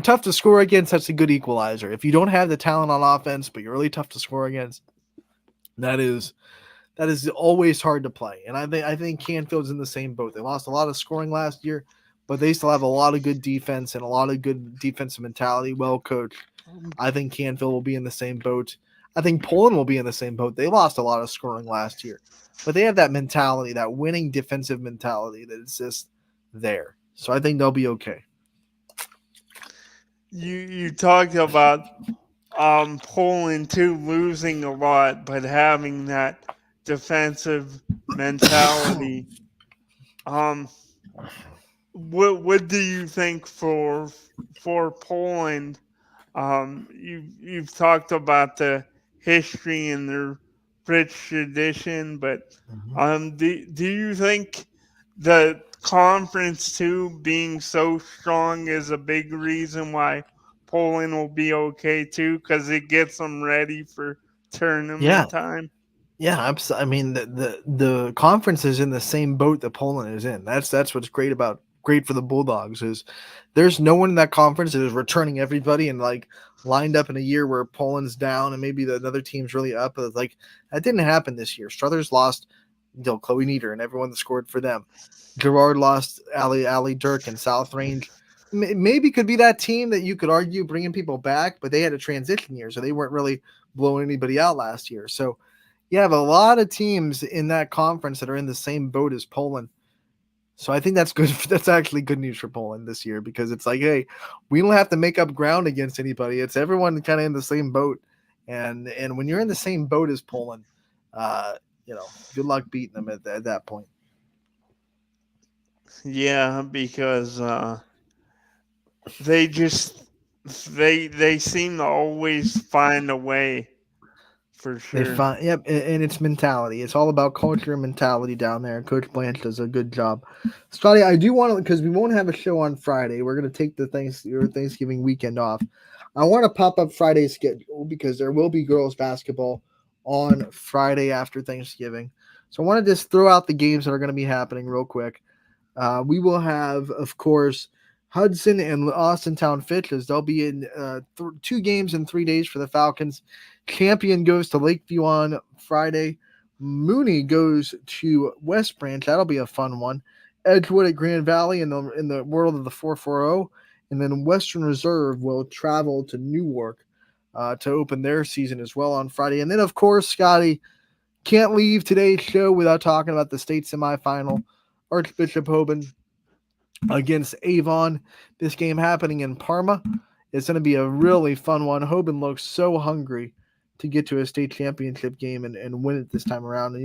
tough to score against, that's a good equalizer. If you don't have the talent on offense, but you're really tough to score against, that is always hard to play. And I think Canfield's in the same boat. They lost a lot of scoring last year, but they still have a lot of good defense and a lot of good defensive mentality, well coached. I think Canfield will be in the same boat. I think Poland will be in the same boat. They lost a lot of scoring last year, but they have that mentality, that winning defensive mentality that is just there. So I think they'll be okay. You talked about Poland too losing a lot, but having that defensive mentality. What do you think for Poland? You've talked about the history and their rich tradition, but do you think the conference too being so strong is a big reason why Poland will be okay too, because it gets them ready for Yeah. tournament time. Yeah, I mean the conference is in the same boat that Poland is in. That's what's great for the Bulldogs is there's no one in that conference that is returning everybody and like lined up in a year where Poland's down and maybe the another team's really up. But like that didn't happen this year. Struthers lost, Chloe Nieder and everyone that scored for them. Gerard lost Ali Dirk and South Range. Maybe could be that team that you could argue bringing people back, but they had a transition year, so they weren't really blowing anybody out last year. So you have a lot of teams in that conference that are in the same boat as Poland. So I think that's good. That's actually good news for Poland this year because it's like, hey, we don't have to make up ground against anybody. It's everyone kind of in the same boat, and when you're in the same boat as Poland, good luck beating them at that point. Yeah, because they just they seem to always find a way. For They sure. find, yep, and it's mentality. It's all about culture and mentality down there. Coach Blanche does a good job. Scotty, I do want to, because we won't have a show on Friday. We're going to take the Thanksgiving weekend off. I want to pop up Friday's schedule because there will be girls basketball on Friday after Thanksgiving. So I want to just throw out the games that are going to be happening real quick. We will have, of course, Hudson and Austintown Fitches. They'll be in 2 games in 3 days for the Falcons. Champion goes to Lakeview on Friday. Mooney goes to West Branch. That'll be a fun one. Edgewood at Grand Valley in the world of the 440. And then Western Reserve will travel to Newark to open their season as well on Friday. And then, of course, Scotty, can't leave today's show without talking about the state semifinal. Archbishop Hoban against Avon. This game happening in Parma. It's going to be a really fun one. Hoban looks so hungry to get to a state championship game and win it this time around.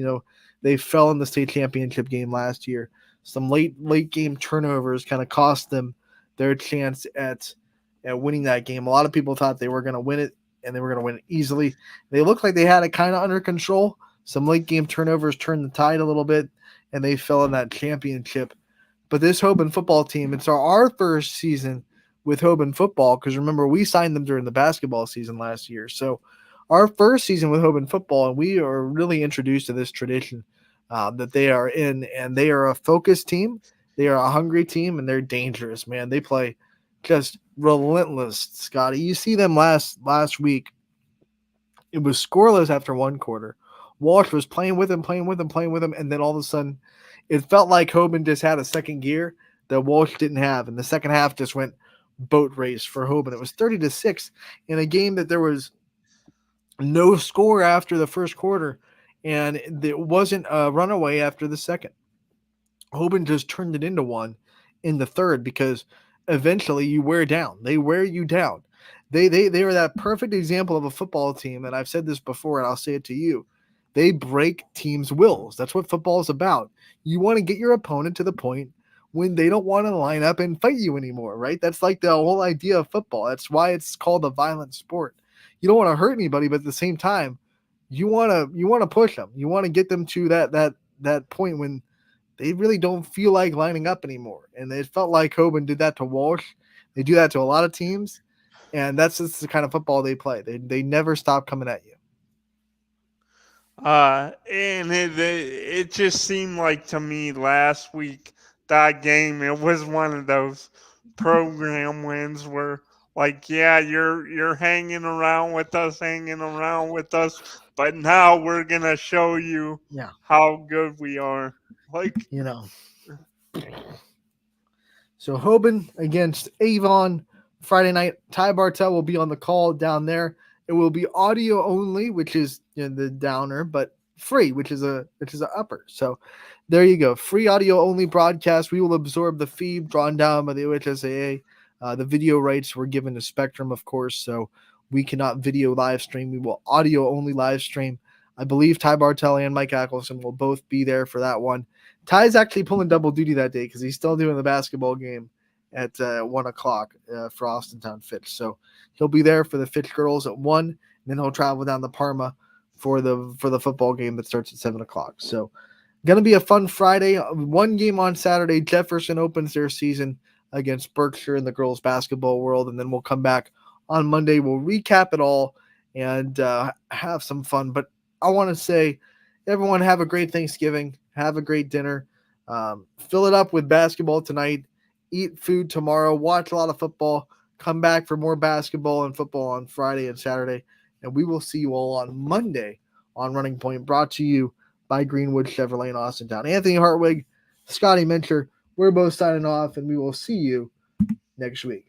They fell in the state championship game last year. Some late game turnovers kind of cost them their chance at winning that game. A lot of people thought they were going to win it, and they were going to win it easily. They looked like they had it kind of under control. Some late game turnovers turned the tide a little bit, and they fell in that championship. But this Hoban football team, it's our first season with Hoban football, because remember, we signed them during the basketball season last year. So our first season with Hoban football, and we are really introduced to this tradition that they are in, and they are a focused team. They are a hungry team, and they're dangerous, man. They play just relentless, Scotty. You see them last week. It was scoreless after one quarter. Walsh was playing with him, and then all of a sudden, it felt like Hoban just had a second gear that Walsh didn't have, and the second half just went boat race for Hoban. It was 30-6 in a game that there was no score after the first quarter, and it wasn't a runaway after the second. Hoban just turned it into one in the third because eventually you wear down. They wear you down. They are that perfect example of a football team, and I've said this before, and I'll say it to you. They break teams' wills. That's what football is about. You want to get your opponent to the point when they don't want to line up and fight you anymore, right? That's like the whole idea of football. That's why it's called a violent sport. You don't want to hurt anybody, but at the same time, you want to push them. You want to get them to that point when they really don't feel like lining up anymore. And it felt like Hoban did that to Walsh. They do that to a lot of teams, and that's just the kind of football they play. They never stop coming at you. And it just seemed like to me last week, that game, it was one of those program wins where, like, yeah, you're hanging around with us, but now we're gonna show you how good we are. Like, So Hoban against Avon Friday night. Ty Bartell will be on the call down there. It will be audio only, which is the downer, but free, which is a upper. So there you go. Free audio only broadcast. We will absorb the feed drawn down by the OHSAA. The video rights were given to Spectrum, of course, so we cannot video live stream. We will audio only live stream. I believe Ty Bartell and Mike Ackelson will both be there for that one. Ty's actually pulling double duty that day because he's still doing the basketball game at 1 o'clock for Austintown Fitch. So he'll be there for the Fitch girls at 1, and then he'll travel down to Parma for the football game that starts at 7 o'clock. So Going to be a fun Friday. One game on Saturday. Jefferson opens their season against Berkshire in the girls basketball world. And then we'll come back on Monday. We'll recap it all and have some fun. But I want to say, everyone have a great Thanksgiving. Have a great dinner. Fill it up with basketball tonight. Eat food tomorrow. Watch a lot of football. Come back for more basketball and football on Friday and Saturday. And we will see you all on Monday on Running Point, brought to you by Greenwood Chevrolet in Austintown. Anthony Hartwig, Scotty Mincher, we're both signing off, and we will see you next week.